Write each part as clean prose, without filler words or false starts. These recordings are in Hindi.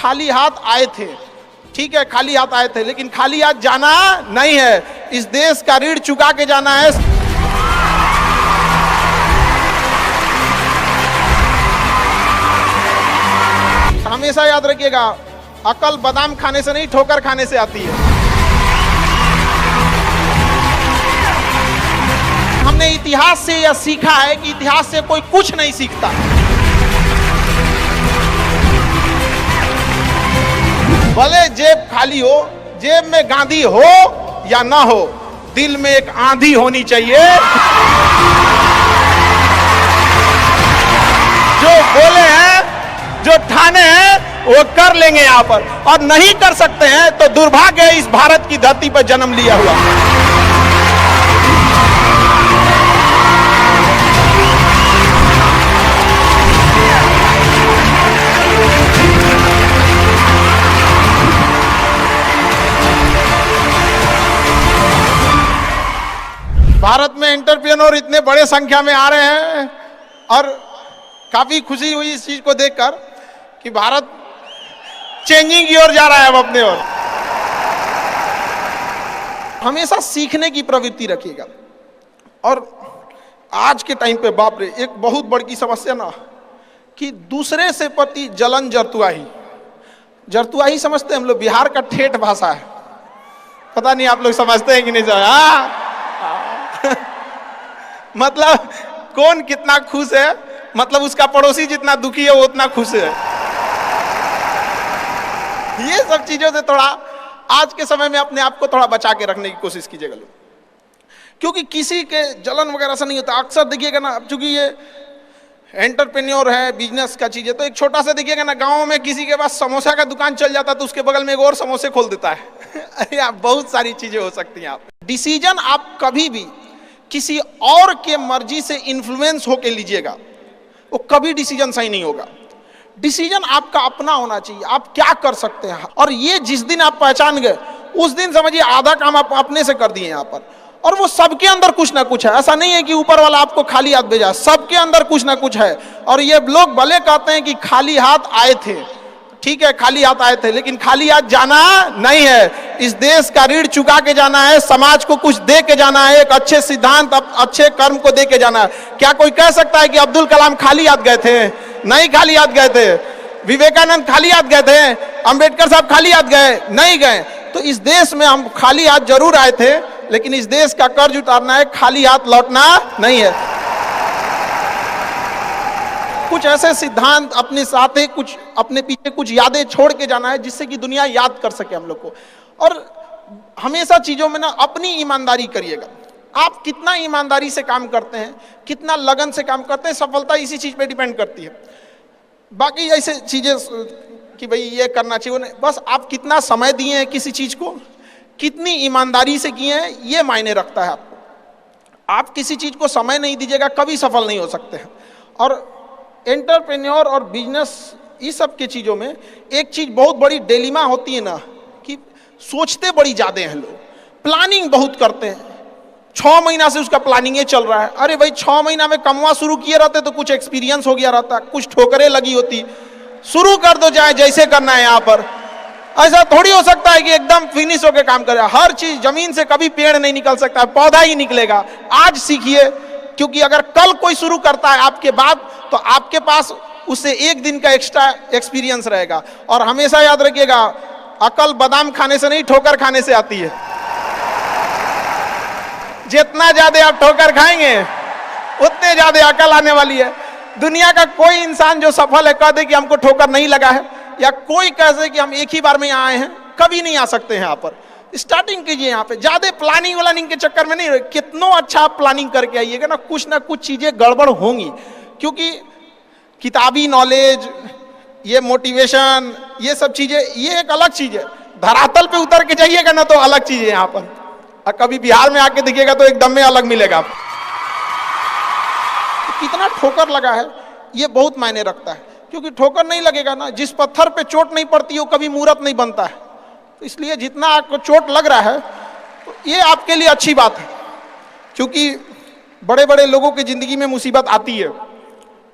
खाली हाथ आए थे, ठीक है खाली हाथ आए थे, लेकिन खाली हाथ जाना नहीं है। इस देश का ऋण चुका के जाना है। हमेशा याद रखिएगा, अकल बादाम खाने से नहीं ठोकर खाने से आती है। हमने इतिहास से यह सीखा है कि इतिहास से कोई कुछ नहीं सीखता। भले जेब खाली हो, जेब में गांधी हो या ना हो, दिल में एक आंधी होनी चाहिए। जो बोले हैं, जो ठाने हैं, वो कर लेंगे यहां पर, और नहीं कर सकते हैं तो दुर्भाग्य है इस भारत की धरती पर जन्म लिया हुआ। भारत में एंटरप्रेन्योर इतने बड़े संख्या में आ रहे हैं और काफी खुशी हुई इस चीज को देखकर कि भारत चेंजिंग की ओर जा रहा है अब अपने ओर। हमेशा सीखने की प्रवृत्ति रखिएगा। और आज के टाइम पे बाप रे, एक बहुत बड़ी समस्या ना कि दूसरे से प्रति जलन जरतुआही। जरतुआही समझते हैं हम लोग, बिहार का ठेठ भाषा है। पता नहीं आप लोग समझते हैं कि नहीं। मतलब कौन कितना खुश है, मतलब उसका पड़ोसी जितना दुखी है वो उतना खुश है। ये सब चीजों से थोड़ा आज के समय में अपने आप को थोड़ा बचा के रखने की कोशिश कीजिएगा लोग, क्योंकि किसी के जलन वगैरह से नहीं होता। अक्सर देखिएगा ना, चूंकि ये एंटरप्रेन्योर है, बिजनेस का चीज है, तो एक छोटा सा देखिएगा ना, गांव में किसी के पास समोसा का दुकान चल जाता है तो उसके बगल में एक और समोसे खोल देता है। अरे आप बहुत सारी चीजें हो सकती हैं। आप डिसीजन आप कभी भी किसी और के मर्जी से इन्फ्लुएंस होके लीजिएगा, वो कभी डिसीजन सही नहीं होगा। डिसीजन आपका अपना होना चाहिए, आप क्या कर सकते हैं। और ये जिस दिन आप पहचान गए, उस दिन समझिए आधा काम आप अपने से कर दिए यहाँ पर। और वो सबके अंदर कुछ ना कुछ है, ऐसा नहीं है कि ऊपर वाला आपको खाली हाथ भेजा, सबके अंदर कुछ ना कुछ है। और ये लोग भले कहते हैं कि खाली हाथ आए थे, ठीक है खाली हाथ आए थे, लेकिन खाली हाथ जाना नहीं है। इस देश का ऋण चुका के जाना है, समाज को कुछ दे के जाना है, एक अच्छे सिद्धांत, अच्छे कर्म को दे के जाना है। क्या कोई कह सकता है कि अब्दुल कलाम खाली हाथ गए थे? नहीं खाली हाथ गए थे। विवेकानंद खाली हाथ गए थे? अंबेडकर साहब खाली हाथ गए? नहीं गए। तो इस देश में हम खाली हाथ जरूर आए थे, लेकिन इस देश का कर्ज उतारना है, खाली हाथ लौटना नहीं है। कुछ ऐसे सिद्धांत अपने साथ है, कुछ अपने पीछे कुछ यादें छोड़ के जाना है, जिससे कि दुनिया याद कर सके हम लोग को। और हमेशा चीजों में ना अपनी ईमानदारी करिएगा। आप कितना ईमानदारी से काम करते हैं, कितना लगन से काम करते हैं, सफलता इसी चीज पे डिपेंड करती है। बाकी ऐसे चीजें कि भाई ये करना चाहिए, बस आप कितना समय दिए हैं किसी चीज को, कितनी ईमानदारी से किए हैं, ये मायने रखता है आपको। आप किसी चीज को समय नहीं दीजिएगा, कभी सफल नहीं हो सकते हैं। और एंटरप्रेन्योर और बिजनेस, इस सब की चीज़ों में एक चीज़ बहुत बड़ी डिलेमा होती है ना, कि सोचते बड़ी ज़्यादा हैं लोग, प्लानिंग बहुत करते हैं। 6 महीना से उसका प्लानिंग ये चल रहा है। अरे भाई 6 महीना में कमवा शुरू किए रहते तो कुछ एक्सपीरियंस हो गया रहता, कुछ ठोकरें लगी होती। शुरू कर दो, चाहे जैसे करना है। यहाँ पर ऐसा थोड़ी हो सकता है कि एकदम फिनिश होकर काम करे। हर चीज, जमीन से कभी पेड़ नहीं निकल सकता, पौधा ही निकलेगा। आज सीखिए, क्योंकि अगर कल कोई शुरू करता है आपके बाद, तो आपके पास उससे एक दिन का एक्स्ट्रा एक्सपीरियंस रहेगा। और हमेशा याद रखिएगा, अकल बादाम खाने से नहीं ठोकर खाने से आती है। जितना ज्यादा आप ठोकर खाएंगे उतने ज्यादा अकल आने वाली है। दुनिया का कोई इंसान जो सफल है कह दे कि हमको ठोकर नहीं लगा है, या कोई कह दे कि हम एक ही बार में यहाँ आए हैं, कभी नहीं आ सकते हैं। यहाँ पर स्टार्टिंग कीजिए, यहाँ पे ज्यादा प्लानिंग व्लानिंग के चक्कर में नहीं। कितना अच्छा आप प्लानिंग करके आइएगा ना कुछ चीजें गड़बड़ होंगी, क्योंकि किताबी नॉलेज, ये मोटिवेशन, ये सब चीजें, ये एक अलग चीज है। धरातल पे उतर के जाइएगा ना तो अलग चीज है यहाँ पर, और कभी बिहार में आके देखिएगा तो एकदम में अलग मिलेगा। कितना ठोकर लगा है ये बहुत मायने रखता है, क्योंकि ठोकर नहीं लगेगा ना, जिस पत्थर पे चोट नहीं पड़ती वो कभी मूर्त नहीं बनता है। तो इसलिए जितना आपको चोट लग रहा है तो ये आपके लिए अच्छी बात है, क्योंकि बड़े बड़े लोगों की जिंदगी में मुसीबत आती है,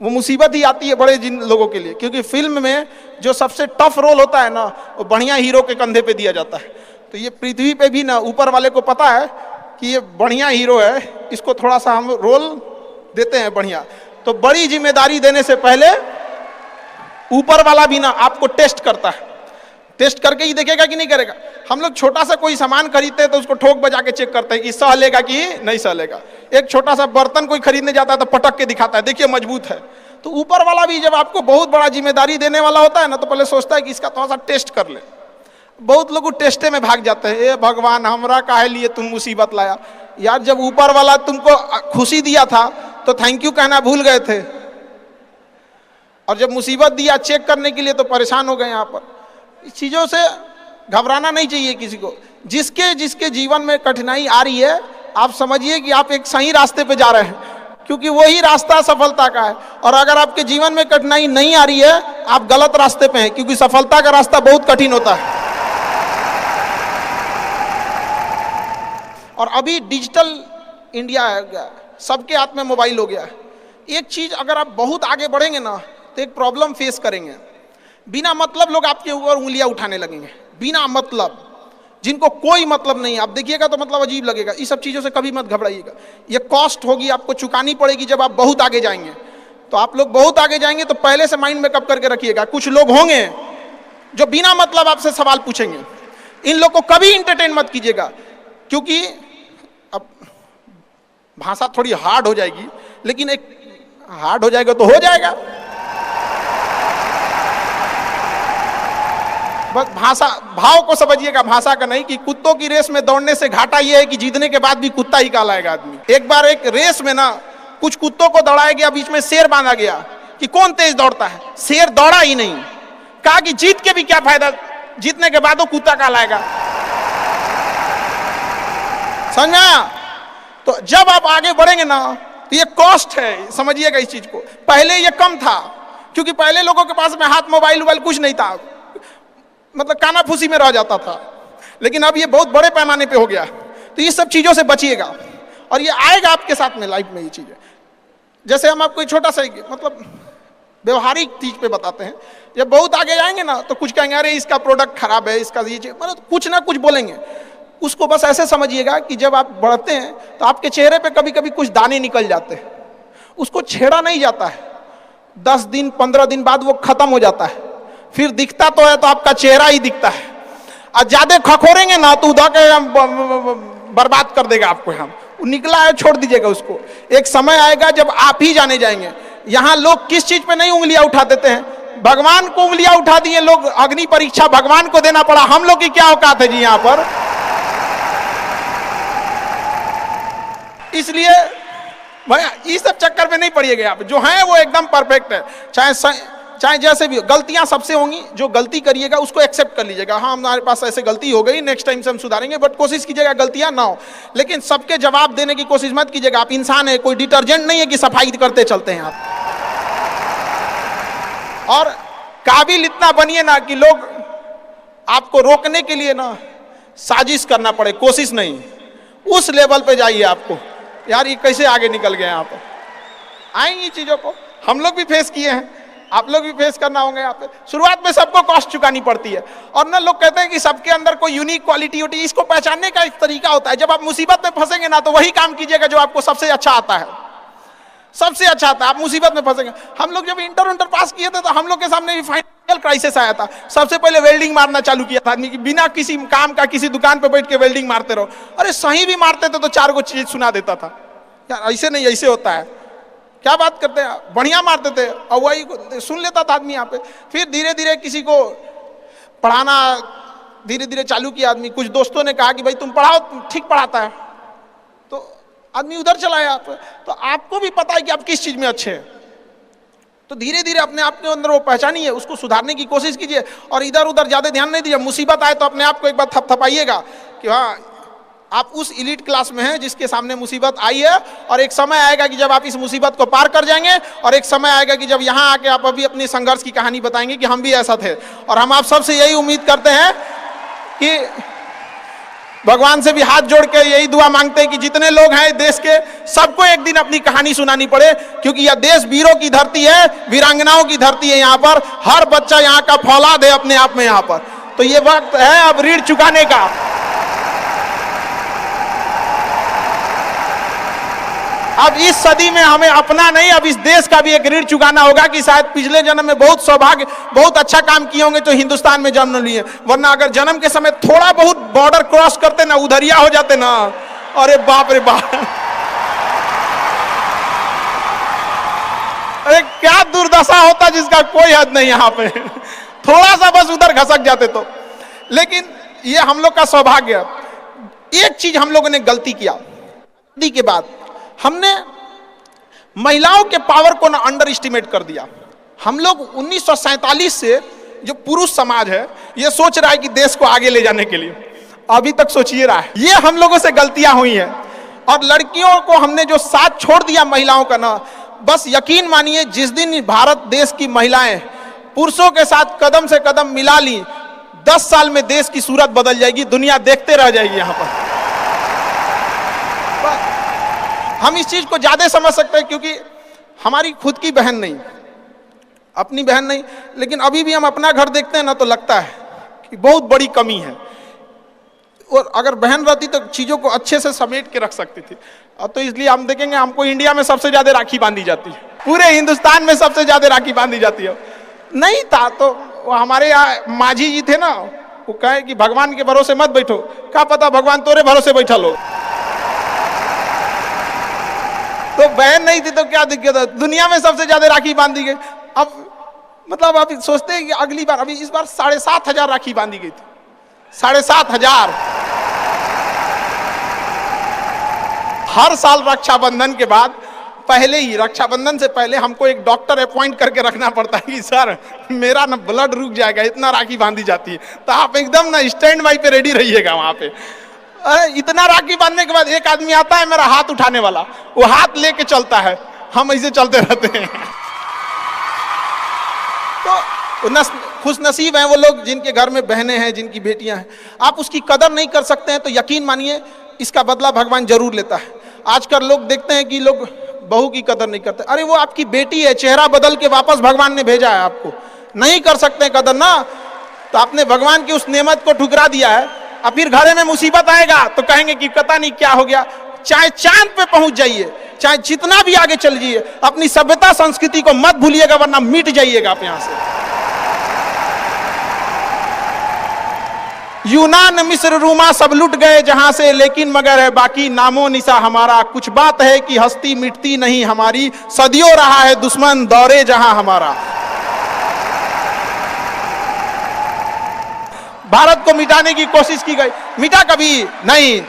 वो मुसीबत ही आती है बड़े जिन लोगों के लिए, क्योंकि फिल्म में जो सबसे टफ रोल होता है ना, वो बढ़िया हीरो के कंधे पे दिया जाता है। तो ये पृथ्वी पे भी ना ऊपर वाले को पता है कि ये बढ़िया हीरो है, इसको थोड़ा सा हम रोल देते हैं बढ़िया। तो बड़ी जिम्मेदारी देने से पहले ऊपर वाला भी ना आपको टेस्ट करता है, टेस्ट करके ही देखेगा कि नहीं करेगा। हम लोग छोटा सा कोई सामान खरीदते हैं तो उसको ठोक बजा के चेक करते हैं कि सह लेगा कि नहीं सह लेगा। एक छोटा सा बर्तन कोई खरीदने जाता है तो पटक के दिखाता है, देखिए मजबूत है। तो ऊपर वाला भी जब आपको बहुत बड़ा जिम्मेदारी देने वाला होता है ना, तो पहले सोचता है कि इसका थोड़ा सा टेस्ट कर ले। बहुत लोग टेस्टे में भाग जाते हैं, ए भगवान हमरा काहे लिए तुम मुसीबत लाया। यार जब ऊपर वाला तुमको खुशी दिया था तो थैंक यू कहना भूल गए थे, और जब मुसीबत दिया चेक करने के लिए तो परेशान हो गए। यहाँ पर इस चीजों से घबराना नहीं चाहिए किसी को। जिसके जिसके जीवन में कठिनाई आ रही है, आप समझिए कि आप एक सही रास्ते पे जा रहे हैं, क्योंकि वही रास्ता सफलता का है। और अगर आपके जीवन में कठिनाई नहीं आ रही है, आप गलत रास्ते पे हैं, क्योंकि सफलता का रास्ता बहुत कठिन होता है। और अभी डिजिटल इंडिया है, सबके हाथ में मोबाइल हो गया है। एक चीज अगर आप बहुत आगे बढ़ेंगे ना, तो एक प्रॉब्लम फेस करेंगे। बिना मतलब लोग आपके ऊपर उंगलियां उठाने लगेंगे, बिना मतलब, जिनको कोई मतलब नहीं। आप देखिएगा तो मतलब अजीब लगेगा। इस सब चीजों से कभी मत घबराइएगा। ये कॉस्ट होगी, आपको चुकानी पड़ेगी जब आप बहुत आगे जाएंगे। तो आप लोग बहुत आगे जाएंगे तो पहले से माइंड में कब करके रखिएगा, कुछ लोग होंगे जो बिना मतलब आपसे सवाल पूछेंगे। इन लोग को कभी इंटरटेन मत कीजिएगा, क्योंकि अब भाषा थोड़ी हार्ड हो जाएगी, लेकिन एक हार्ड हो जाएगा तो हो जाएगा। बस भाषा, भाव को समझिएगा, भाषा का नहीं। कि कुत्तों की रेस में दौड़ने से घाटा यह है कि जीतने के बाद भी कुत्ता ही कहलाएगा आदमी। एक बार एक रेस में ना कुछ कुत्तों को दौड़ाया गया, बीच में शेर बांधा गया कि कौन तेज दौड़ता है। शेर दौड़ा ही नहीं, कहा कि जीत के भी क्या फायदा, जीतने के बाद वो कुत्ता कहलाएगा। समझ में आया? तो जब आप आगे बढ़ेंगे ना, तो ये कॉस्ट है, समझिएगा इस चीज को। पहले ये कम था, क्योंकि पहले लोगों के पास में हाथ मोबाइल वोबाइल कुछ नहीं था, मतलब कानाफूसी में रह जाता था। लेकिन अब ये बहुत बड़े पैमाने पे हो गया। तो ये सब चीजों से बचिएगा, और ये आएगा आपके साथ में लाइफ में ये चीजें। जैसे हम आपको छोटा सा मतलब व्यवहारिक चीज पे बताते हैं। जब बहुत आगे जाएंगे ना, तो कुछ कहेंगे अरे इसका प्रोडक्ट खराब है, इसका ये चीज, मतलब कुछ ना कुछ बोलेंगे। उसको बस ऐसे समझिएगा कि जब आप बढ़ते हैं तो आपके चेहरे पे कभी कभी कुछ दाने निकल जाते हैं, उसको छेड़ा नहीं जाता है। 10 दिन 15 दिन बाद वो खत्म हो जाता है, फिर दिखता तो है तो आपका चेहरा ही दिखता है। और ज्यादा खखोरेंगे ना तो उधर के बर्बाद कर देगा आपको। हम निकला है, छोड़ दीजिएगा उसको। एक समय आएगा जब आप ही जाने जाएंगे। यहाँ लोग किस चीज पे नहीं उंगलियां उठा देते हैं, भगवान को उंगलियां उठा दिए लोग। अग्नि परीक्षा भगवान को देना पड़ा, हम लोग की क्या औकात है जी यहाँ पर। इसलिए भैया इस सब चक्कर में नहीं पड़िएगा। आप जो हैं वो एकदम परफेक्ट है, चाहे जैसे भी। गलतियां सबसे होंगी, जो गलती करिएगा उसको एक्सेप्ट कर लीजिएगा। हाँ हमारे पास ऐसे गलती हो गई, नेक्स्ट टाइम से हम सुधारेंगे, बट कोशिश कीजिएगा गलतियां ना हो। लेकिन सबके जवाब देने की कोशिश मत कीजिएगा। आप इंसान है, कोई डिटर्जेंट नहीं है कि सफाई करते चलते हैं आप। और काबिल इतना बनिए ना कि लोग आपको रोकने के लिए ना साजिश करना पड़े, कोशिश नहीं। उस लेवल पे जाइए। आपको यार ये कैसे आगे निकल गए यहाँ पर। आएंगी चीजों को हम लोग भी फेस किए हैं, आप लोग भी फेस करना होंगे। यहाँ पे शुरुआत में सबको कॉस्ट चुकानी पड़ती है। और ना लोग कहते हैं कि सबके अंदर कोई यूनिक क्वालिटी होती है। इसको पहचानने का एक तरीका होता है। जब आप मुसीबत में फंसेंगे ना, तो वही काम कीजिएगा जो आपको सबसे अच्छा आता है, सबसे अच्छा आता है। आप मुसीबत में फंसेंगे। हम लोग जब इंटर पास किए थे तो हम लोग के सामने भी फाइनेंशियल क्राइसिस आया था। सबसे पहले वेल्डिंग मारना चालू किया था आदमी की, बिना किसी काम का किसी दुकान पे बैठ के वेल्डिंग मारते रहो। अरे सही भी मारते थे तो 4 गो चीज सुना देता था। यार ऐसे नहीं, ऐसे होता है, क्या बात करते हैं। बढ़िया मारते थे और वही सुन लेता था आदमी यहाँ पे। फिर धीरे धीरे किसी को पढ़ाना धीरे धीरे चालू किया आदमी। कुछ दोस्तों ने कहा कि भाई तुम पढ़ाओ, ठीक पढ़ाता है, तो आदमी उधर चला गया। तो आपको भी पता है कि आप किस चीज में अच्छे हैं, तो धीरे धीरे अपने आप के अंदर वो पहचानिए, उसको सुधारने की कोशिश कीजिए और इधर उधर ज्यादा ध्यान नहीं दीजिए। मुसीबत आए तो अपने आप को एक बार थपथपाइएगा कि हाँ आप उस इलीट क्लास में हैं जिसके सामने मुसीबत आई है। और एक समय आएगा कि जब आप इस मुसीबत को पार कर जाएंगे, और एक समय आएगा कि जब यहाँ आके आप अभी अपनी संघर्ष की कहानी बताएंगे कि हम भी ऐसा थे। और हम आप सबसे यही उम्मीद करते हैं कि भगवान से भी हाथ जोड़ के यही दुआ मांगते हैं कि जितने लोग हैं देश के, सबको एक दिन अपनी कहानी सुनानी पड़े, क्योंकि यह देश वीरों की धरती है, वीरांगनाओं की धरती है। यहाँ पर हर बच्चा यहाँ का फौलाद है अपने आप में यहाँ पर। तो ये वक्त है अब ऋण चुकाने का। अब इस सदी में हमें अपना नहीं, अब इस देश का भी एक ऋण चुकाना होगा कि शायद पिछले जन्म में बहुत सौभाग्य, बहुत अच्छा काम किए होंगे तो हिंदुस्तान में जन्म लिए, वरना अगर जन्म के समय थोड़ा बहुत बॉर्डर क्रॉस करते ना, उधरिया हो जाते ना, अरे बाप रे बाप, अरे क्या दुर्दशा होता जिसका कोई हद नहीं यहाँ पे। थोड़ा सा बस उधर घसक जाते तो। लेकिन ये हम लोग का सौभाग्य। एक चीज हम लोगों ने गलती किया शादी के बाद, हमने महिलाओं के पावर को ना अंडर एस्टिमेट कर दिया। हम लोग 1947 से जो पुरुष समाज है ये सोच रहा है कि देश को आगे ले जाने के लिए, अभी तक सोचिए रहा है। ये हम लोगों से गलतियां हुई हैं। और लड़कियों को हमने जो साथ छोड़ दिया महिलाओं का ना, बस यकीन मानिए जिस दिन भारत देश की महिलाएं पुरुषों के साथ कदम से कदम मिला ली, 10 साल में देश की सूरत बदल जाएगी, दुनिया देखते रह जाएगी। यहाँ पर हम इस चीज को ज्यादा समझ सकते हैं क्योंकि हमारी खुद की बहन नहीं, अपनी बहन नहीं, लेकिन अभी भी हम अपना घर देखते हैं ना तो लगता है कि बहुत बड़ी कमी है। और अगर बहन रहती तो चीजों को अच्छे से समेट के रख सकती थी। अब तो इसलिए हम देखेंगे हमको इंडिया में सबसे ज्यादा राखी बांधी जाती है, पूरे हिंदुस्तान में सबसे ज्यादा राखी बांधी जाती है। नहीं था तो हमारे यहाँ माझी जी थे ना, वो कहे कि भगवान के भरोसे मत बैठो, क्या पता भगवान तोरे भरोसे बैठा लो। तो बहन नहीं थी तो क्या दिक्कत है, दुनिया में सबसे ज्यादा राखी बांधी गई। अब मतलब अभी सोचते हैं कि अगली बार, अभी इस बार 7,500 राखी बांधी गई थी, 7,500। हर साल रक्षाबंधन के बाद, पहले ही रक्षाबंधन से पहले हमको एक डॉक्टर अपॉइंट करके रखना पड़ता है कि सर मेरा ना ब्लड रुक जाएगा, इतना राखी बांधी जाती है। तो आप एकदम ना स्टैंड बाई पे रेडी रहिएगा वहां पे। इतना राखी बांधने के बाद एक आदमी आता है मेरा हाथ उठाने वाला, वो हाथ लेके चलता है, हम ऐसे चलते रहते हैं। तो खुश नसीब हैं वो लोग जिनके घर में बहनें हैं, जिनकी बेटियां हैं। आप उसकी कदर नहीं कर सकते हैं तो यकीन मानिए इसका बदला भगवान जरूर लेता है। आजकल लोग देखते हैं कि लोग बहू की कदर नहीं करते। अरे वो आपकी बेटी है, चेहरा बदल के वापस भगवान ने भेजा है आपको, नहीं कर सकते कदर ना, तो आपने भगवान की उस नेमत को ठुकरा दिया है। अब फिर घरे में मुसीबत आएगा तो कहेंगे कि पता नहीं क्या हो गया। चाहे चांद पे पहुंच जाइए, चाहे जितना भी आगे चल जाइए, अपनी सभ्यता संस्कृति को मत भूलिएगा वरना मिट जाइएगा आप यहां से। यूनान मिस्र रूमा सब लुट गए जहां से, लेकिन मगर है बाकी नामो निशा हमारा। कुछ बात है कि हस्ती मिटती नहीं हमारी, सदियों रहा है दुश्मन दौरे जहां हमारा। भारत को मिटाने की कोशिश की गई, मिटा कभी नहीं।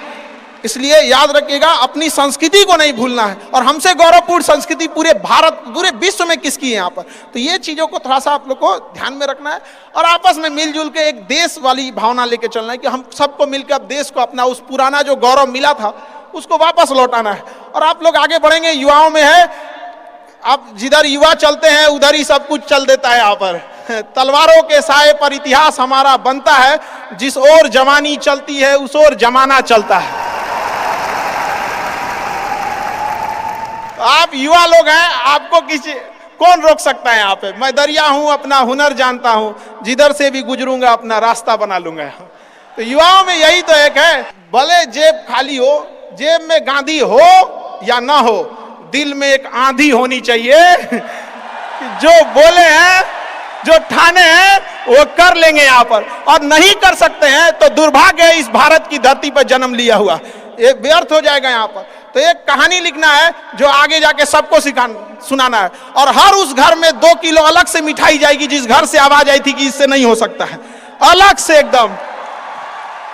इसलिए याद रखिएगा अपनी संस्कृति को नहीं भूलना है। और हमसे गौरवपूर्ण संस्कृति पूरे भारत, पूरे विश्व में किसकी है यहाँ पर। तो ये चीजों को थोड़ा सा आप लोग को ध्यान में रखना है और आपस में मिलजुल के एक देश वाली भावना लेके चलना है कि हम सबको मिलकर अब देश को अपना उस पुराना जो गौरव मिला था उसको वापस लौटाना है। और आप लोग आगे बढ़ेंगे, युवाओं में है, आप जिधर युवा चलते हैं उधर ही सब कुछ चल देता है। यहाँ पर तलवारों के साए पर इतिहास हमारा बनता है, जिस ओर जवानी चलती है उस ओर जमाना चलता है। आप युवा लोग हैं, आपको किसी कौन रोक सकता है यहाँ पे। मैं दरिया हूं, अपना हुनर जानता हूं, जिधर से भी गुजरूंगा अपना रास्ता बना लूंगा। तो युवाओं में यही तो एक है, भले जेब खाली हो, जेब में गांधी हो या ना हो, दिल में एक आंधी होनी चाहिए कि जो बोले हैं, जो ठाने हैं वो कर लेंगे यहाँ पर। और नहीं कर सकते हैं तो दुर्भाग्य है इस भारत की धरती पर जन्म लिया हुआ, ये व्यर्थ हो जाएगा यहाँ पर। तो एक कहानी लिखना है जो आगे जाके सबको सुनाना है। और हर उस घर में 2 किलो अलग से मिठाई जाएगी जिस घर से आवाज आई थी कि इससे नहीं हो सकता है, अलग से एकदम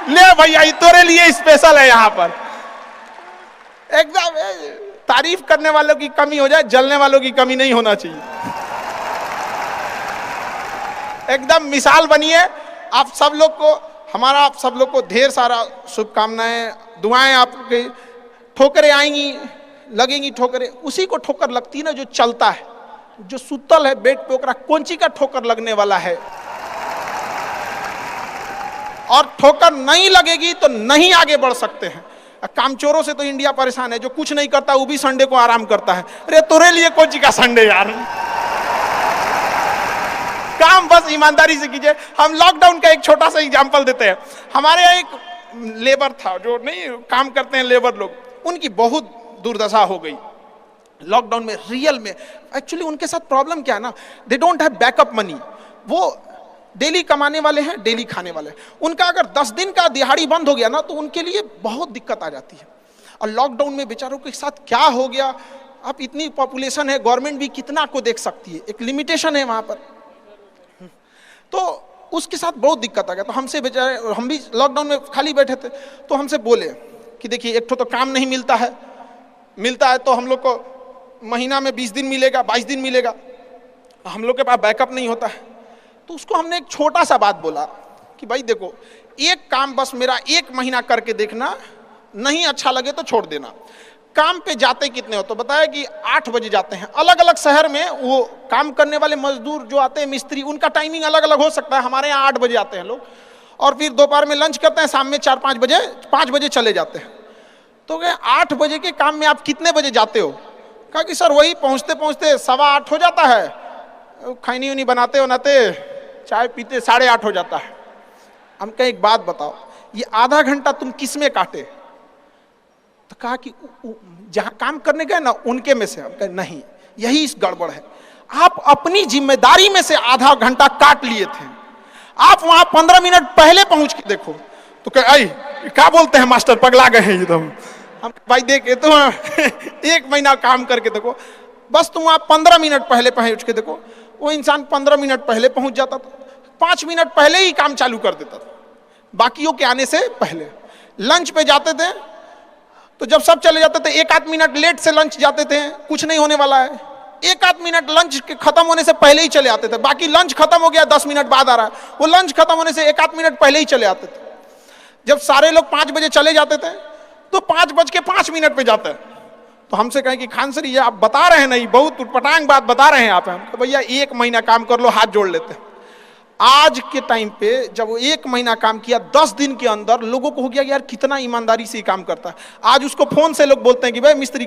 ले भैया ये तेरे लिए स्पेशल है। यहाँ पर एकदम तारीफ करने वालों की कमी हो जाए, जलने वालों की कमी नहीं होना चाहिए। एकदम मिसाल बनिए। आप सब लोग को, हमारा आप सब लोग को ढेर सारा शुभकामनाएं, दुआएं। आपके ठोकरें आएंगी, लगेंगी ठोकरें, उसी को ठोकर लगती है ना जो चलता है, जो सुतल है बेड पे, ओकरा कौन ची का ठोकर लगने वाला है। और ठोकर नहीं लगेगी तो नहीं आगे बढ़ सकते हैं। कामचोरों से तो इंडिया परेशान है, जो कुछ नहीं करता वो भी संडे को आराम करता है। अरे तोरे लिए कोची का संडे यार, काम बस ईमानदारी से कीजिए। हम लॉकडाउन का एक छोटा सा एग्जांपल देते हैं। हमारे यहाँ एक लेबर था, जो नहीं काम करते हैं लेबर लोग, उनकी बहुत दुर्दशा हो गई लॉकडाउन में। रियल में एक्चुअली उनके साथ प्रॉब्लम क्या है ना, they don't have backup money. वो डेली कमाने वाले हैं, डेली खाने वाले हैं। उनका अगर 10 दिन का दिहाड़ी बंद हो गया ना तो उनके लिए बहुत दिक्कत आ जाती है। और लॉकडाउन में बेचारों के साथ क्या हो गया, अब इतनी पॉपुलेशन है, गवर्नमेंट भी कितना को देख सकती है, एक लिमिटेशन है वहां पर, तो उसके साथ बहुत दिक्कत आ गया। तो हमसे बेचारे, हम भी लॉकडाउन में खाली बैठे थे, तो हमसे बोले कि देखिए एक तो काम नहीं मिलता है, तो हम लोग को महीना में 20 दिन मिलेगा, 22 दिन मिलेगा, हम लोग के पास बैकअप नहीं होता है। तो उसको हमने एक छोटा सा बात बोला कि भाई देखो, एक काम बस मेरा 1 महीना करके देखना, नहीं अच्छा लगे तो छोड़ देना। काम पे जाते कितने हो, तो बताया कि 8 बजे जाते हैं। अलग अलग शहर में वो काम करने वाले मजदूर जो आते हैं, मिस्त्री, उनका टाइमिंग अलग अलग हो सकता है। हमारे यहाँ 8 बजे आते हैं लोग, और फिर दोपहर में लंच करते हैं, शाम में 4-5 बजे 5 बजे चले जाते हैं। तो कहे 8 बजे के काम में आप कितने बजे जाते हो? कहा कि सर वही पहुँचते पहुँचते 7:15 हो जाता है, खैनी उनी बनाते चाय पीते 8:30 हो जाता है। हम कहे एक बात बताओ, ये आधा घंटा तुम किस में काटे? तो कहा कि जहां काम करने गए ना उनके में से। हम कहे नहीं, यही इस गड़बड़ है। आप अपनी जिम्मेदारी में से आधा घंटा काट लिए थे, आप वहां 15 मिनट पहले पहुंच के देखो। तो कहे क्या बोलते हैं मास्टर, पगला गए हैं एकदम। हम भाई देख तो 1 महीना काम करके देखो, बस तुम वहां 15 मिनट पहले पहुंच के देखो। वो इंसान 15 मिनट पहले पहुंच जाता था, 5 मिनट पहले ही काम चालू कर देता था, बाकियों के आने से पहले। लंच पे जाते थे तो जब सब चले जाते थे 1-8 मिनट लेट से लंच जाते थे, कुछ नहीं होने वाला है। 1-8 मिनट लंच के खत्म होने से पहले ही चले आते थे। बाकी लंच खत्म हो गया 10 मिनट बाद आ रहा है, वो लंच खत्म होने से 1-8 मिनट पहले ही चले आते थे। जब सारे लोग 5 बजे चले जाते थे तो 5:05 पे जाते हैं। तो हमसे कहें कि खान सर ये आप बता रहे हैं नहीं, बहुत उटपटांग बात बता रहे हैं आप। तो भैया 1 महीना काम कर लो, हाथ जोड़ लेते हैं। आज के टाइम पे जब वो 1 महीना काम किया, 10 दिन के अंदर लोगों को हो गया यार कितना ईमानदारी से काम करता है। आज उसको फोन से लोग बोलते हैं कि भाई मिस्त्री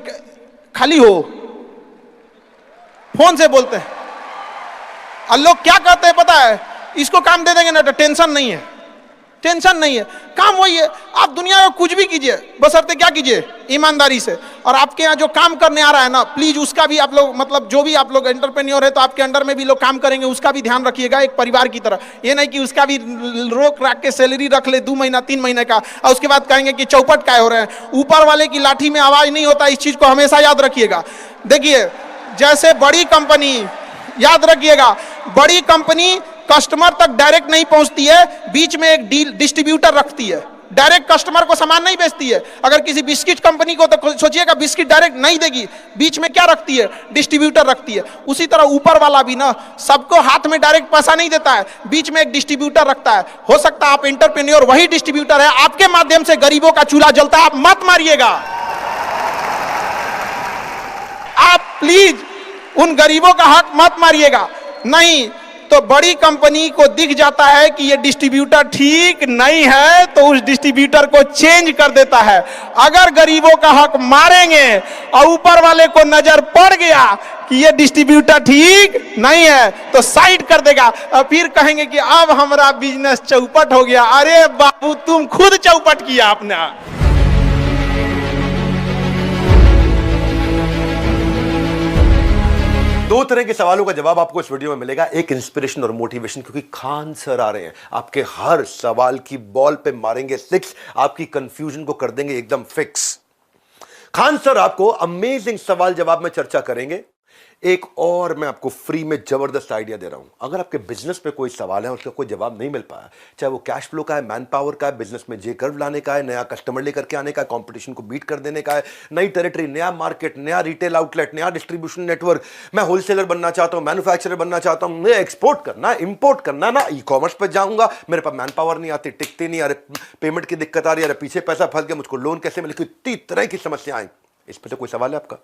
खाली हो, फोन से बोलते हैं। और लोग क्या कहते हैं पता है, इसको काम दे देंगे ना तो टेंशन नहीं है, टेंशन नहीं है, काम वही है। आप दुनिया में कुछ भी कीजिए, बशर्ते क्या कीजिए, ईमानदारी से। और आपके यहाँ जो काम करने आ रहा है ना, प्लीज उसका भी आप लोग, मतलब जो भी आप लोग एंटरप्रेन्योर है तो आपके अंडर में भी लोग काम करेंगे, उसका भी ध्यान रखिएगा एक परिवार की तरह। ये नहीं कि उसका भी रोक रख के सैलरी रख ले 2 महीना 3 महीने का, और उसके बाद कहेंगे कि चौपट काय हो रहे हैं। ऊपर वाले की लाठी में आवाज नहीं होता, इस चीज को हमेशा याद रखिएगा। देखिए जैसे बड़ी कंपनी, याद रखिएगा, बड़ी कंपनी कस्टमर तक डायरेक्ट नहीं पहुंचती है, बीच में एक डिस्ट्रीब्यूटर रखती है, डायरेक्ट कस्टमर को सामान नहीं बेचती है। अगर किसी बिस्किट कंपनी को तो सोचिएगा बिस्किट डायरेक्ट नहीं देगी, बीच में क्या रखती है, डिस्ट्रीब्यूटर रखती है। उसी तरह ऊपर वाला भी ना सबको हाथ में डायरेक्ट पैसा नहीं देता है, बीच में एक डिस्ट्रीब्यूटर रखता है। हो सकता है आप एंटरप्रेन्योर वही डिस्ट्रीब्यूटर है, आपके माध्यम से गरीबों का चूल्हा जलता है, आप मत मारिएगा। आप प्लीज उन गरीबों का हक मत मारिएगा, नहीं तो बड़ी कंपनी को दिख जाता है कि ये डिस्ट्रीब्यूटर ठीक नहीं है तो उस डिस्ट्रीब्यूटर को चेंज कर देता है। अगर गरीबों का हक मारेंगे और ऊपर वाले को नजर पड़ गया कि ये डिस्ट्रीब्यूटर ठीक नहीं है तो साइड कर देगा, और फिर कहेंगे कि अब हमारा बिजनेस चौपट हो गया। अरे बाबू तुम खुद चौपट किया अपना। दो तरह के सवालों का जवाब आपको इस वीडियो में मिलेगा, एक इंस्पिरेशन और मोटिवेशन, क्योंकि खान सर आ रहे हैं, आपके हर सवाल की बॉल पे मारेंगे 6, आपकी कंफ्यूजन को कर देंगे एकदम फिक्स। खान सर आपको अमेजिंग सवाल जवाब में चर्चा करेंगे। एक और मैं आपको फ्री में जबरदस्त आइडिया दे रहा हूं, अगर आपके बिजनेस में कोई सवाल है उसका कोई जवाब नहीं मिल पाया, चाहे वो कैश फ्लो का है, मैन पावर का है, बिजनेस में जे कर्व लाने का है, नया कस्टमर लेकर के आने का है, कंपटीशन को बीट कर देने का है, नई टेरिटरी, नया मार्केट, नया रिटेल आउटलेट, नया डिस्ट्रीब्यूशन नेटवर्क, मैं होलसेलर बनना चाहता हूं, मैन्युफैक्चरर बनना चाहता हूं, मैं एक्सपोर्ट करना, इंपोर्ट करना, ना ई कॉमर्स पर जाऊंगा, मेरे पास मैन पावर नहीं आती, टिकती नहीं, अरे पेमेंट की दिक्कत आ रही है, अरे पीछे पैसा फंस गया, मुझको लोन कैसे मिले, इतनी तरह की समस्याएं। इस पर तो कोई सवाल है आपका?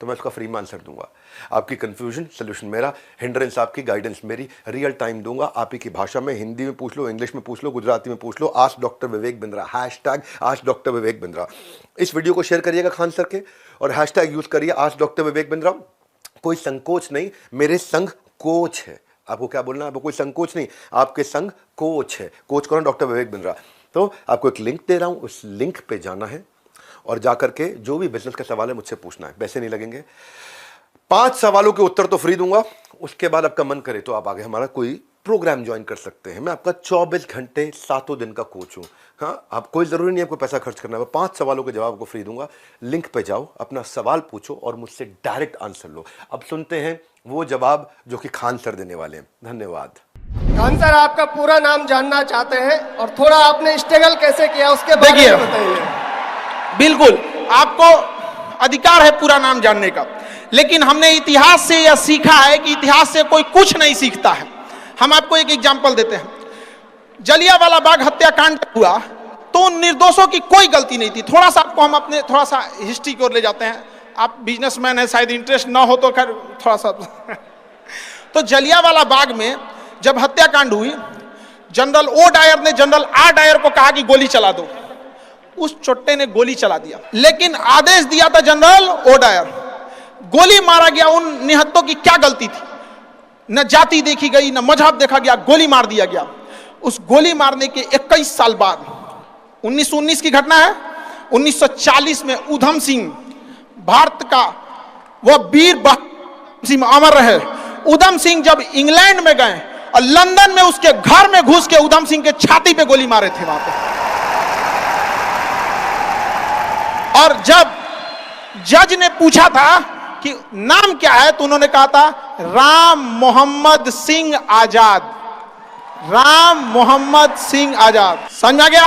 तो मैं उसका फ्री में आंसर दूंगा। आपकी कंफ्यूजन सोल्यूशन मेरा, हिंड्रेंस आपकी, गाइडेंस मेरी, रियल टाइम दूंगा आप ही की भाषा में। हिंदी में पूछ लो, इंग्लिश में पूछ लो, गुजराती में पूछ लो। Ask doctor Vivek Bindra, hashtag ask doctor Vivek Bindra. इस वीडियो को शेयर करिएगा खान सर के और हैशटैग यूज करिए आस्क डॉक्टर विवेक बिंद्रा। कोई संकोच नहीं, मेरे संग कोच है। आपको क्या बोलना है? आपको कोई संकोच नहीं, आपके संग कोच है। कोच कौन? डॉक्टर विवेक बिंद्रा। तो आपको एक लिंक दे रहा हूं, उस लिंक पे जाना है और जाकर के जो भी बिजनेस का सवाल है मुझसे पूछना है। पैसे नहीं लगेंगे। 5 सवालों के उत्तर तो फ्री दूंगा। उसके बाद आपका मन करे तो आप आगे हमारा कोई प्रोग्राम ज्वाइन कर सकते हैं। मैं आपका 24 घंटे 7 दिन का कोच हूं। हाँ, आप कोई जरूरी नहीं आपको पैसा खर्च करना है। 5 सवालों के जवाब आपको फ्री दूंगा। लिंक पे जाओ, अपना सवाल पूछो और मुझसे डायरेक्ट आंसर लो। अब सुनते हैं वो जवाब जो कि खान सर देने वाले हैं। धन्यवाद। खान सर, आपका पूरा नाम जानना चाहते हैं और थोड़ा आपने स्ट्रगल कैसे किया उसके बारे देखिए, में बताइए। बिल्कुल, आपको अधिकार है पूरा नाम जानने का, लेकिन हमने इतिहास से यह सीखा है कि इतिहास से कोई कुछ नहीं सीखता है। हम आपको एक एग्जाम्पल देते हैं। जलियांवाला बाग हत्याकांड हुआ तो उन निर्दोषों की कोई गलती नहीं थी। थोड़ा सा आपको हम अपने थोड़ा सा हिस्ट्री की ओर ले जाते हैं। आप बिजनेसमैन है, शायद इंटरेस्ट ना हो तो खैर थोड़ा सा तो जलियांवाला बाग में जब हत्याकांड हुई, जनरल ओ डायर ने जनरल आर डायर को कहा कि गोली चला दो। उस चोट्टे ने गोली चला दिया, लेकिन आदेश दिया था जनरल ओ डायर। गोली मारा गया। उन निहत्तों की क्या गलती थी? न जाति देखी गई, न मजहब देखा गया, गोली मार दिया गया। उस गोली मारने के 21 साल बाद 1919 की घटना है। 1940 में उधम सिंह, भारत का वह वीर सिंह अमर रहे। उधम सिंह जब इंग्लैंड में गए और लंदन में उसके घर में घुस के उधम सिंह के छाती पे गोली मारे थे वहां पे। और जब जज ने पूछा था कि नाम क्या है, तो उन्होंने कहा था राम मोहम्मद सिंह आजाद। राम मोहम्मद सिंह आजाद। समझ आ गया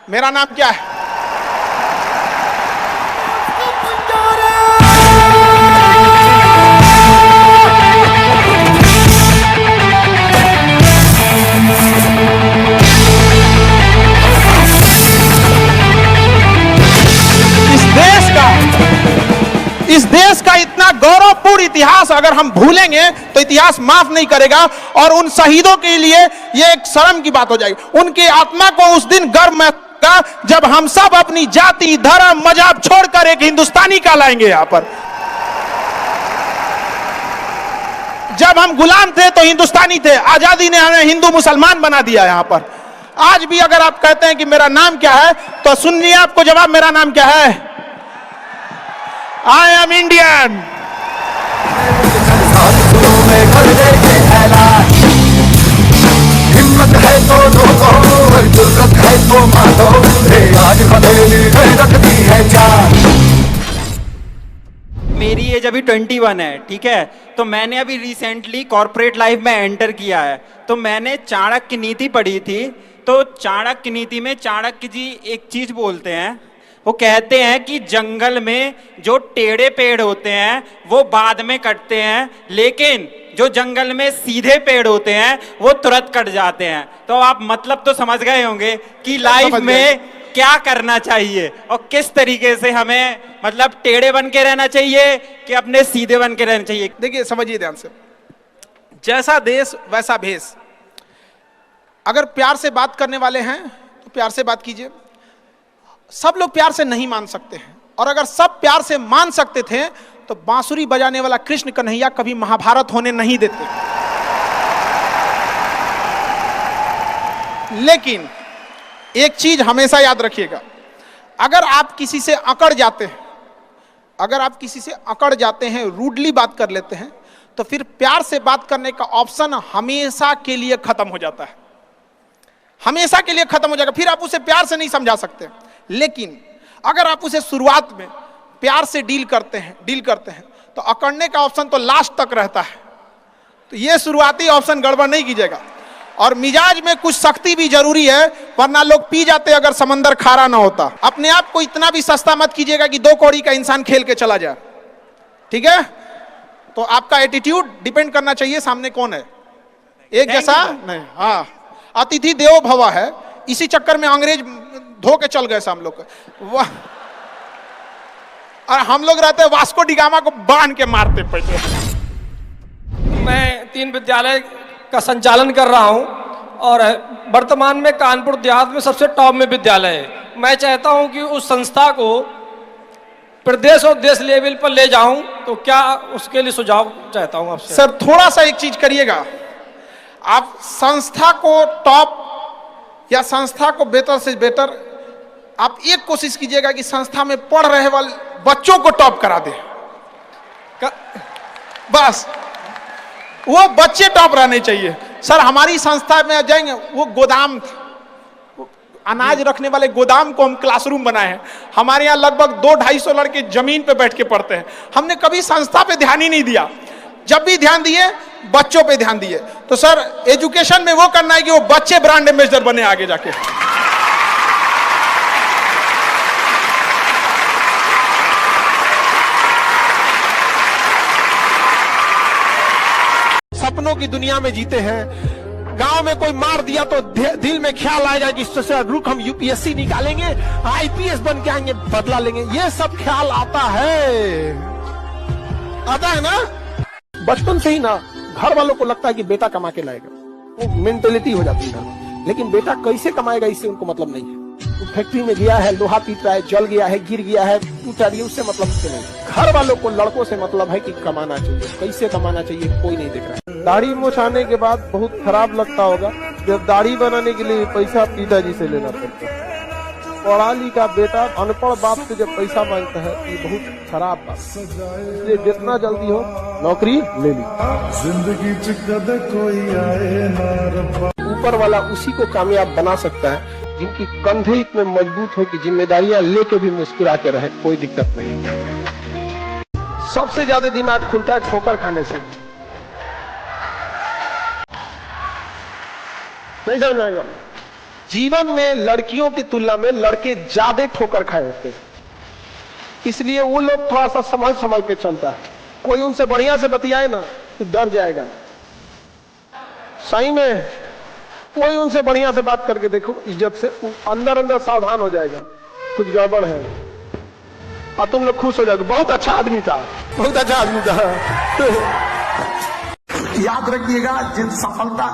मेरा नाम क्या है? इस देश का इतना गौरवपूर्ण इतिहास अगर हम भूलेंगे तो इतिहास माफ नहीं करेगा। और उन शहीदों के लिए यह एक शर्म की बात हो जाएगी। उनकी आत्मा को उस दिन गर्व महसूस जब हम सब अपनी जाति, धर्म, मजहब छोड़कर एक हिंदुस्तानी कहलाएंगे। यहां पर जब हम गुलाम थे तो हिंदुस्तानी थे। आजादी ने हमें हिंदू मुसलमान बना दिया। यहां पर आज भी अगर आप कहते हैं कि मेरा नाम क्या है, तो सुनिए आपको जवाब, मेरा नाम क्या है? I am Indian. हिम्मत है तो लोगों, जुर्रत है तो मानो, आज बदली है रखती है जान। मेरी एज अभी 21 है, ठीक है। तो मैंने अभी रिसेंटली कॉर्पोरेट लाइफ में एंटर किया है। तो मैंने चाणक्य नीति पढ़ी थी। तो चाणक्य नीति में चाणक्य जी एक चीज बोलते हैं, वो कहते हैं कि जंगल में जो टेढ़े पेड़ होते हैं वो बाद में कटते हैं, लेकिन जो जंगल में सीधे पेड़ होते हैं वो तुरंत कट जाते हैं। तो आप मतलब तो समझ गए होंगे कि लाइफ में क्या करना चाहिए और किस तरीके से हमें मतलब टेढ़े बन के रहना चाहिए कि अपने सीधे बन के रहना चाहिए। देखिए, समझिए ध्यान से, जैसा देश वैसा भेष। अगर प्यार से बात करने वाले हैं तो प्यार से बात कीजिए। सब लोग प्यार से नहीं मान सकते हैं, और अगर सब प्यार से मान सकते थे तो बांसुरी बजाने वाला कृष्ण कन्हैया कभी महाभारत होने नहीं देते। लेकिन एक चीज हमेशा याद रखिएगा, अगर आप किसी से अकड़ जाते हैं, रूडली बात कर लेते हैं, तो फिर प्यार से बात करने का ऑप्शन हमेशा के लिए खत्म हो जाता है। हमेशा के लिए खत्म हो जाएगा। फिर आप उसे प्यार से नहीं समझा सकते। लेकिन अगर आप उसे शुरुआत में प्यार से डील करते हैं तो अकड़ने का ऑप्शन तो लास्ट तक रहता है। तो ये शुरुआती ऑप्शन गड़बड़ नहीं कीजिएगा। और मिजाज में कुछ सख्ती भी जरूरी है, वरना लोग पी जाते अगर समंदर खारा ना होता। अपने आप को इतना भी सस्ता मत कीजिएगा कि 2 कौड़ी का इंसान खेल के चला जाए, ठीक है। तो आपका एटीट्यूड डिपेंड करना चाहिए सामने कौन है, एक जैसा नहीं। हाँ, अतिथि देवो भव है। इसी चक्कर में अंग्रेज धो के चल गए हम लोग। और हम लोग रहते वास्को डिगामा को बांध के मारते पहले। मैं 3 विद्यालय का संचालन कर रहा हूं और वर्तमान में कानपुर देहात में सबसे टॉप में विद्यालय है। मैं चाहता हूं कि उस संस्था को प्रदेश और देश लेवल पर ले जाऊं, तो क्या उसके लिए सुझाव चाहता हूं आपसे। सर थोड़ा सा एक चीज करिएगा, आप संस्था को टॉप या संस्था को बेहतर से बेहतर आप एक कोशिश कीजिएगा कि संस्था में पढ़ रहे वाले बच्चों को टॉप करा दे। बस वो बच्चे टॉप रहने चाहिए। सर हमारी संस्था में जाएंगे, वो गोदाम अनाज रखने वाले गोदाम को हम क्लासरूम बनाए हैं। हमारे यहाँ लगभग 200-250 लड़के जमीन पे बैठ के पढ़ते हैं। हमने कभी संस्था पे ध्यान ही नहीं दिया, जब भी ध्यान दिए बच्चों पे ध्यान दिए। तो सर एजुकेशन में वो करना है कि वो बच्चे ब्रांड एम्बेसडर बने आगे जाके। सपनों की दुनिया में जीते हैं। गांव में कोई मार दिया तो दिल में ख्याल आएगा कि इससे रुक हम यूपीएससी निकालेंगे, आईपीएस बन के आएंगे, बदला लेंगे। ये सब ख्याल आता है ना। बचपन से ही ना घर वालों को लगता है कि बेटा कमा के लाएगा, वो मेंटेलिटी हो जाती है। लेकिन बेटा कैसे कमाएगा इससे उनको मतलब नहीं है। तो फैक्ट्री में गया है, लोहा पीट रहा है, जल गया है, गिर गया है, टूट रही है, उससे मतलब नहीं। घर वालों को लड़कों से मतलब है कि कमाना चाहिए, कैसे कमाना चाहिए कोई नहीं देख रहा है। दाढ़ी मुछाने के बाद बहुत खराब लगता होगा जब दाढ़ी बनाने के लिए पैसा पिताजी से लेना पड़ता है। पढ़ा लिखा बेटा अनपढ़ बाप से जब पैसा मांगता है ये बहुत खराब बात। इसलिए जितना जल्दी हो नौकरी ले ली। जिंदगी कोई आए ना, ऊपर वाला उसी को कामयाब बना सकता है जिनकी कंधे इतने मजबूत हो कि जिम्मेदारियां लेके भी मुस्कुरा के रहे, कोई दिक्कत नहीं। सबसे ज्यादा दिमाग खुलता है ठोकर खाने से। नहीं समझ आएगा। जीवन में लड़कियों की तुलना में लड़के ज्यादा ठोकर खाए होते हैं, इसलिए वो लोग थोड़ा सा संभल के चलता है। कोई उनसे बढ़िया से बतियाए ना तो डर जाएगा। सही में कोई उनसे बढ़िया से बात करके देखो, इज्जत से, अंदर अंदर सावधान हो जाएगा कुछ गड़बड़ है, और तुम लोग खुश हो जाओगे। बहुत अच्छा आदमी था, बहुत अच्छा आदमी था। याद रखिएगा, जिन सफलता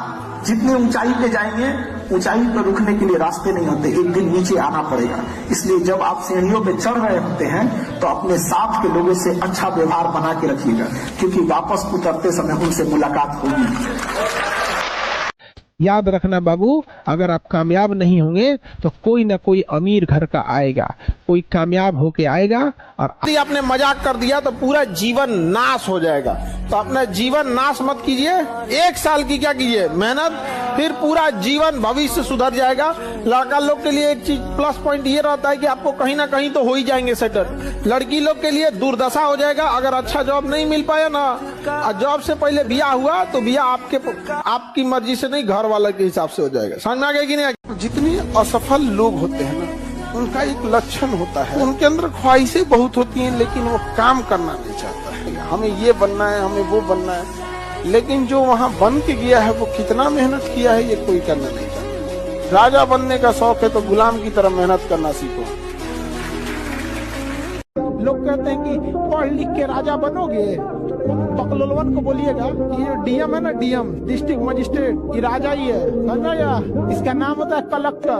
जितने ऊंचाई पे जाएंगे, ऊंचाई पर रुकने के लिए रास्ते नहीं होते, एक दिन नीचे आना पड़ेगा। इसलिए जब आप सीढ़ियों पे चढ़ रहे होते हैं तो अपने साथ के लोगों से अच्छा व्यवहार बना के रखिएगा, क्योंकि वापस उतरते समय उनसे मुलाकात होगी। याद रखना बाबू, अगर आप कामयाब नहीं होंगे तो कोई ना कोई अमीर घर का आएगा, कोई कामयाब होके आएगा। और यदि आपने मजाक कर दिया तो पूरा जीवन नाश हो जाएगा। तो अपना जीवन नाश मत कीजिए। 1 साल की क्या कीजिए मेहनत, फिर पूरा जीवन भविष्य सुधर जाएगा। लड़का लोग के लिए एक चीज प्लस पॉइंट ये रहता है कि आपको कहीं ना कहीं तो हो ही जाएंगे सेटल। लड़की लोग के लिए दुर्दशा हो जाएगा अगर अच्छा जॉब नहीं मिल पाया ना, और जॉब से पहले ब्याह हुआ तो ब्याह आपकी मर्जी से नहीं, घर वाले के हिसाब से हो जाएगा। समझ में आ गया कि नहीं? जितने असफल लोग होते हैं ना, उनका एक लक्षण होता है, उनके अंदर ख्वाहिशें बहुत होती हैं लेकिन वो काम करना नहीं चाहता है। हमें ये बनना है, हमें वो बनना है, लेकिन जो वहाँ बन के गया है वो कितना मेहनत किया है ये कोई करना नहीं चाहता। राजा बनने का शौक है तो गुलाम की तरह मेहनत करना सीखो। लोग कहते हैं कि पढ़ लिख के राजा बनोगे, बकलोलवन को बोलिएगा कि ये डीएम है ना, डीएम डिस्ट्रिक्ट मजिस्ट्रेट, ये राजा ही है, समझा या? इसका नाम होता है कलेक्टर।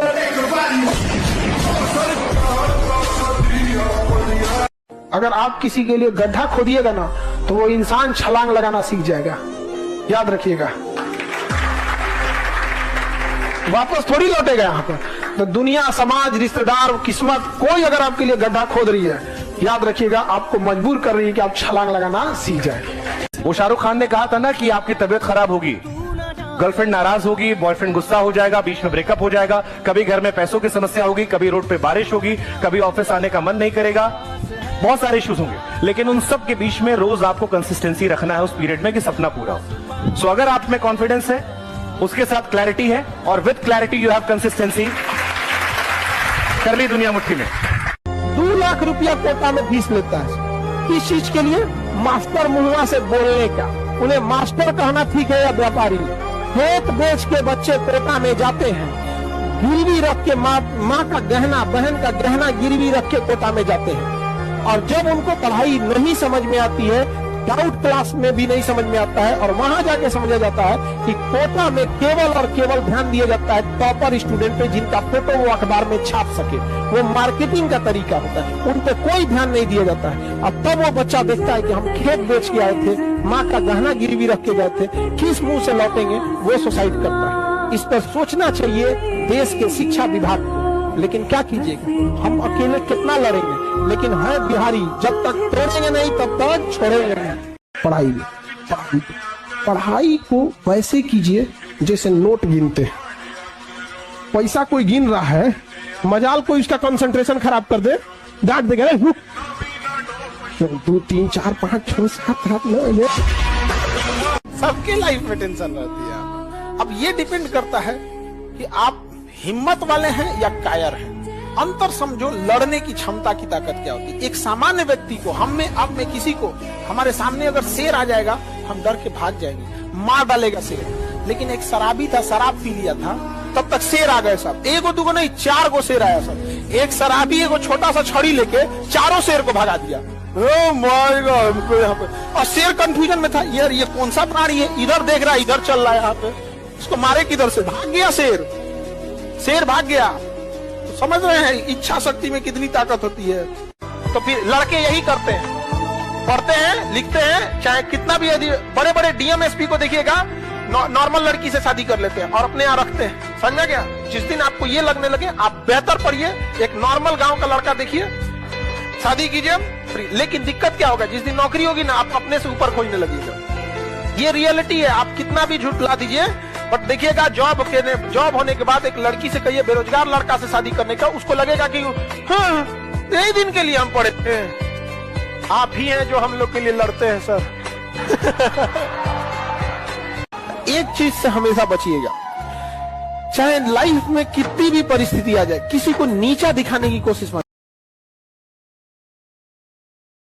अगर आप किसी के लिए गड्ढा खोदिएगा ना तो वो इंसान छलांग लगाना सीख जाएगा, याद रखिएगा। वापस थोड़ी लौटेगा यहाँ पर। तो दुनिया, समाज, रिश्तेदार, किस्मत, कोई अगर आपके लिए गड्ढा खोद रही है, याद रखिएगा आपको मजबूर कर रही है कि आप छलांग लगाना सीख जाए। वो शाहरुख खान ने कहा था ना कि आपकी तबीयत खराब होगी, गर्लफ्रेंड नाराज होगी, बॉयफ्रेंड गुस्सा हो जाएगा, बीच में ब्रेकअप हो जाएगा, कभी घर में पैसों की समस्या होगी, कभी रोड पे बारिश होगी, कभी ऑफिस आने का मन नहीं करेगा, बहुत सारे इश्यूज होंगे। लेकिन उन सब के बीच में रोज आपको कंसिस्टेंसी रखना है उस पीरियड में कि सपना पूरा हो। सो अगर आप में कॉन्फिडेंस है, उसके साथ क्लैरिटी है, और with clarity you have consistency, कर ली दुनिया मुट्ठी में। 2 लाख रुपया कोटा में फीस लेता है, इस चीज के लिए मास्टर मुहल्ला से बोलने का। उन्हें मास्टर कहना ठीक है या व्यापारी? खेत बेच के बच्चे कोटा में जाते हैं, गिरवी रख के माँ का गहना, बहन का गहना गिरवी रख के कोटा में जाते हैं। और जब उनको पढ़ाई नहीं समझ में आती है, डाउट क्लास में भी नहीं समझ में आता है, और वहां जाके समझा जाता है कि कोटा में केवल और केवल ध्यान दिया जाता है टॉपर स्टूडेंट पे, जिनका फोटो वो अखबार में छाप सके। वो मार्केटिंग का तरीका होता है, उन पे कोई ध्यान नहीं दिया जाता है। अब तब वो बच्चा देखता है कि हम खेत बेच के आए थे, माँ का गहना गिरवी रख के गए थे, किस मुंह से लौटेंगे, वो सुसाइड करता है। इस पर सोचना चाहिए देश के शिक्षा विभाग को। लेकिन क्या कीजिएगा, हम अकेले कितना लड़ेंगे, लेकिन है बिहारी, जब तक तोड़ेंगे नहीं तब तक छोड़ेंगे नहीं। पढ़ाई को वैसे कीजिए जैसे नोट गिनते हैं। पैसा कोई गिन रहा है, मजाल कोई उसका कंसंट्रेशन खराब कर दे, डांट देगा, 2 3 4 5 6 7 8 9। सबके लाइफ में टेंशन रहती है। अब ये डिपेंड करता है कि आप हिम्मत वाले हैं या कायर हैं। अंतर समझो, लड़ने की क्षमता की ताकत क्या होती है। एक सामान्य व्यक्ति को, हम में, आप में, किसी को, हमारे सामने अगर शेर आ जाएगा, हम डर के भाग जाएंगे, मार डालेगा शेर। लेकिन एक शराबी था, शराब पी लिया था, तब तक शेर आ गए सब, एगो दुगो नहीं 4 गो शेर आया सब। एक शराबी एगो छोटा सा छड़ी लेके 4 शेर को भगा दिया। ओ माय गॉड, हमको यहाँ पे, और शेर कंफ्यूजन में था, यार ये कौन सा प्राणी है, इधर देख रहा है, इधर चल रहा है, यहाँ पे उसको मारे किधर से, भाग गया शेर भाग गया। तो समझ रहे हैं इच्छा शक्ति में कितनी ताकत होती है। तो फिर लड़के यही करते हैं, पढ़ते हैं, लिखते हैं, चाहे कितना भी, यदि बड़े बड़े डीएम एसपी को देखिएगा, नॉर्मल लड़की से शादी कर लेते हैं और अपने यहाँ रखते हैं। समझा क्या? जिस दिन आपको ये लगने लगे, आप बेहतर पढ़िए, एक नॉर्मल गांव का लड़का देखिए, शादी कीजिए फ्री। लेकिन दिक्कत क्या होगा, जिस दिन नौकरी होगी ना, आप अपने से ऊपर खोजने लगेगा। ये रियलिटी है, आप कितना भी झूठ ला दीजिए, बट देखिएगा जॉब होने के बाद एक लड़की से कहिए, बेरोजगार लड़का से शादी करने का, उसको लगेगा कि हाँ, यही दिन के लिए हम पढ़े थे। आप ही हैं जो हम लोग के लिए लड़ते हैं सर। एक चीज से हमेशा बचिएगा, चाहे लाइफ में कितनी भी परिस्थिति आ जाए, किसी को नीचा दिखाने की कोशिश मत